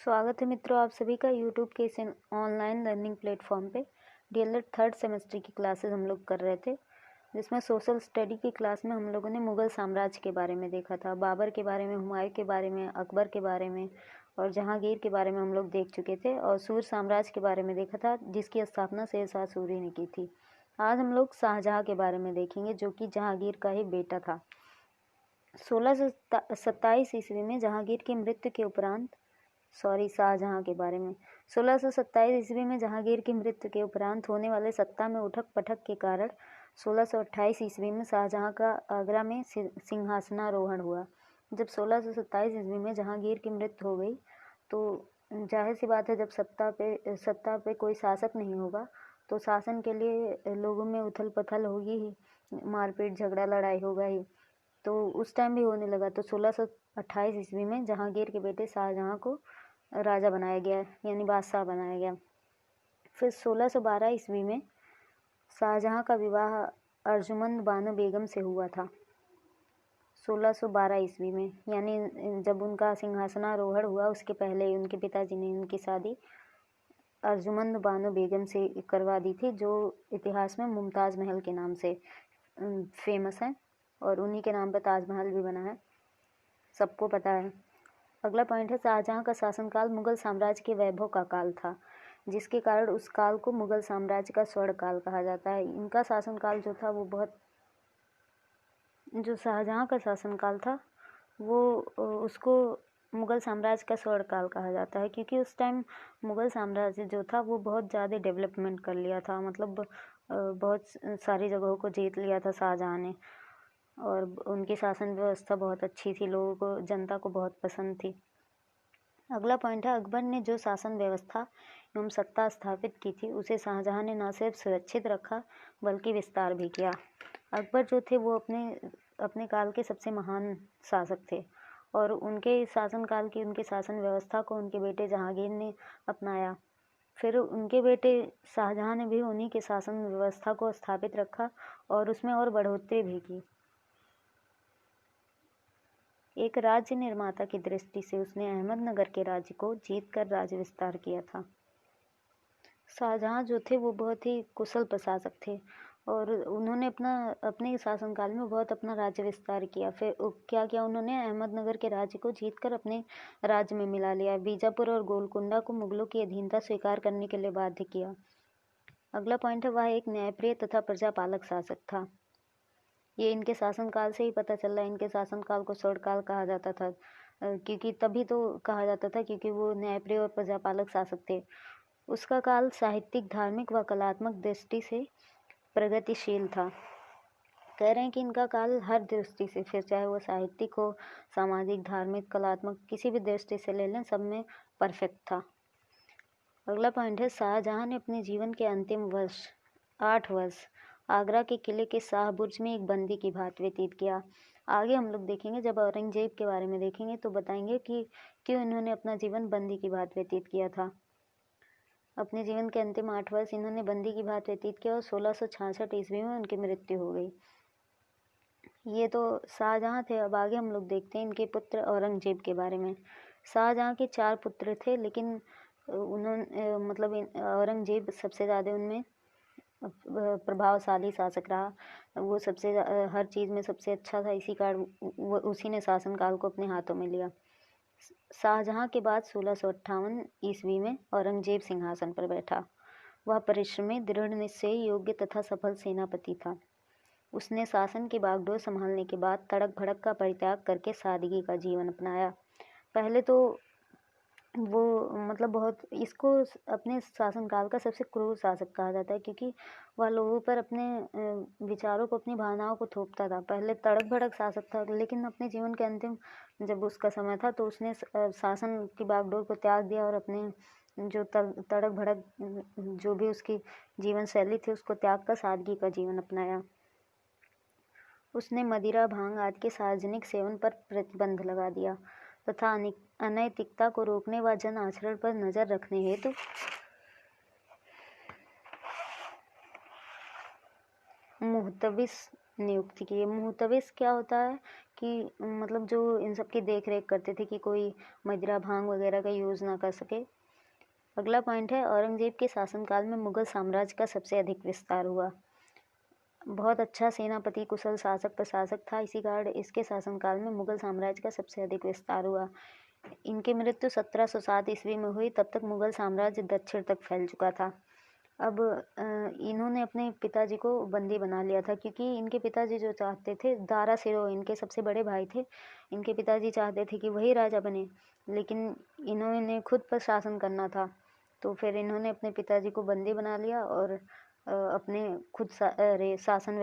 स्वागत है मित्रों आप सभी का यूट्यूब के इस ऑनलाइन लर्निंग प्लेटफॉर्म पे। डीएलएड थर्ड सेमेस्टर की क्लासेस हम लोग कर रहे थे, जिसमें सोशल स्टडी की क्लास में हम लोगों ने मुग़ल साम्राज्य के बारे में देखा था। बाबर के बारे में, हुमायूं के बारे में, अकबर के बारे में और जहांगीर के बारे में हम लोग देख चुके थे। और सूर साम्राज्य के बारे में देखा था, जिसकी स्थापना शेरशाह सूरी ने की थी। आज हम लोग शाहजहाँ के बारे में देखेंगे, जो कि जहांगीर का ही बेटा था। 1627 ईस्वी में जहांगीर की मृत्यु के उपरांत शाहजहाँ के बारे में 1627 ईस्वी में जहांगीर की मृत्यु के उपरांत होने वाले सत्ता में उठक पटक के कारण 1628 ईस्वी में शाहजहाँ का आगरा में सिंहासनारोहण हुआ। जब 1627 ईस्वी में जहांगीर की मृत्यु हो गई तो जाहिर सी बात है, जब सत्ता पे कोई शासक नहीं होगा तो शासन के लिए लोगों में उथल पथल होगी ही, मारपीट झगड़ा लड़ाई होगा ही। तो उस टाइम भी होने लगा। तो 1628 ईस्वी में जहांगीर के बेटे शाहजहाँ को राजा बनाया गया, यानी बादशाह बनाया गया। फिर 1612 ईस्वी में शाहजहाँ का विवाह अर्जुमंद बानो बेगम से हुआ था। 1612 ईस्वी में, यानी जब उनका सिंहासनारोहण हुआ उसके पहले ही उनके पिताजी ने उनकी शादी अर्जुमंद बानो बेगम से करवा दी थी, जो इतिहास में मुमताज़ महल के नाम से फेमस है और उन्हीं के नाम पर ताजमहल भी बना है, सबको पता है। अगला पॉइंट है, शाहजहाँ का शासनकाल मुगल साम्राज्य के वैभव का काल था, जिसके कारण उस काल को मुगल साम्राज्य का स्वर्ण काल कहा जाता है। इनका शासनकाल जो था वो जो शाहजहाँ का शासनकाल था वो उसको मुगल साम्राज्य का स्वर्ण काल कहा जाता है, क्योंकि उस टाइम मुगल साम्राज्य जो था वो बहुत ज़्यादा डेवलपमेंट कर लिया था। मतलब बहुत सारी जगहों को जीत लिया था शाहजहाँ ने, और उनकी शासन व्यवस्था बहुत अच्छी थी, लोगों को, जनता को बहुत पसंद थी। अगला पॉइंट है, अकबर ने जो शासन व्यवस्था एवं सत्ता स्थापित की थी उसे शाहजहाँ ने न सिर्फ सुरक्षित रखा बल्कि विस्तार भी किया। अकबर जो थे वो अपने काल के सबसे महान शासक थे और उनके शासनकाल की उनके शासन व्यवस्था को उनके बेटे जहांगीर ने अपनाया। फिर उनके बेटे शाहजहाँ ने भी उन्हीं के शासन व्यवस्था को स्थापित रखा और उसमें और बढ़ोतरी भी की। एक राज्य निर्माता की दृष्टि से उसने अहमदनगर के राज्य को जीतकर राज्य विस्तार किया था। शाहजहाँ जो थे वो बहुत ही कुशल प्रशासक थे और उन्होंने अपने शासनकाल में बहुत अपना राज्य विस्तार किया। फिर क्या किया उन्होंने, अहमदनगर के राज्य को जीतकर अपने राज्य में मिला लिया। बीजापुर और गोलकुंडा को मुगलों की अधीनता स्वीकार करने के लिए बाध्य किया। अगला पॉइंट है, वह एक न्यायप्रिय तथा प्रजापालक शासक था। ये इनके शासनकाल से ही पता चल रहा है। इनके शासनकाल को स्वर्णकाल कहा जाता था, क्योंकि तभी तो कहा जाता था क्योंकि वो न्यायप्रिय और प्रजापालक शासक थे। उसका काल साहित्यिक, धार्मिक व कलात्मक दृष्टि से प्रगतिशील था। कह रहे हैं कि इनका काल हर दृष्टि से, फिर चाहे वो साहित्यिक हो, सामाजिक, धार्मिक, कलात्मक, किसी भी दृष्टि से ले लें, सब में परफेक्ट था। अगला पॉइंट है, शाहजहाँ ने अपने जीवन के अंतिम 8 वर्ष आगरा के किले के शाह बुर्ज में एक बंदी की भांति व्यतीत किया। आगे हम लोग देखेंगे, जब औरंगजेब के बारे में देखेंगे तो बताएंगे कि क्यों इन्होंने अपना जीवन बंदी की भांति व्यतीत किया था। अपने जीवन के अंतिम 8 वर्ष इन्होंने बंदी की भांति व्यतीत किया और 1666 ईस्वी में उनकी मृत्यु हो गई। ये तो शाहजहाँ थे। अब आगे हम लोग देखते हैं इनके पुत्र औरंगजेब के बारे में। शाहजहाँ के 4 पुत्र थे, लेकिन उन्होंने औरंगजेब सबसे ज़्यादा उनमें प्रभावशाली शासक रहा। वो हर चीज़ में सबसे अच्छा था, इसी कारण उसी ने शासनकाल को अपने हाथों में लिया। शाहजहाँ के बाद 1658 ईस्वी में औरंगजेब सिंहासन पर बैठा। वह परिश्रमी, दृढ़ निश्चयी, योग्य तथा सफल सेनापति था। उसने शासन की बागडोर संभालने के बाद तड़क भड़क का परित्याग करके सादगी का जीवन अपनाया। पहले तो वो बहुत, इसको अपने शासनकाल का सबसे क्रूर शासक कहा जाता है, क्योंकि वह लोगों पर अपने विचारों को, अपनी भावनाओं को थोपता था। पहले तड़क भड़क शासक था, लेकिन अपने जीवन के अंतिम जब उसका समय था तो उसने शासन की बागडोर को त्याग दिया और अपने जो तड़क भड़क जो भी उसकी जीवन शैली थी उसको त्याग कर सादगी का जीवन अपनाया। उसने मदिरा, भांग आदि के सार्वजनिक सेवन पर प्रतिबंध लगा दिया तथा अनैतिकता को रोकने व जन आचरण पर नजर रखने हेतु मुहतविस नियुक्त किए। मुहतविस क्या होता है कि मतलब जो इन सब की देख रेख करते थे कि कोई मदिरा भांग वगैरह का यूज़ ना कर सके। अगला पॉइंट है, औरंगजेब के शासनकाल में मुगल साम्राज्य का सबसे अधिक विस्तार हुआ। बहुत अच्छा सेनापति, कुशल शासक प्रशासक था, इसी कारण इसके शासनकाल में मुगल साम्राज्य का सबसे अधिक विस्तार हुआ। इनकी मृत्यु 1707 ईस्वी में हुई। तब तक मुगल साम्राज्य दक्षिण तक फैल चुका था। अब इन्होंने अपने पिताजी को बंदी बना लिया था, क्योंकि इनके पिताजी जो चाहते थे, दारा शिरोव इनके सबसे बड़े भाई थे, इनके पिताजी चाहते थे कि वही राजा बने, लेकिन इन्होंने खुद पर शासन करना था। तो फिर इन्होंने अपने पिताजी को बंदी बना लिया और अपने खुद शासन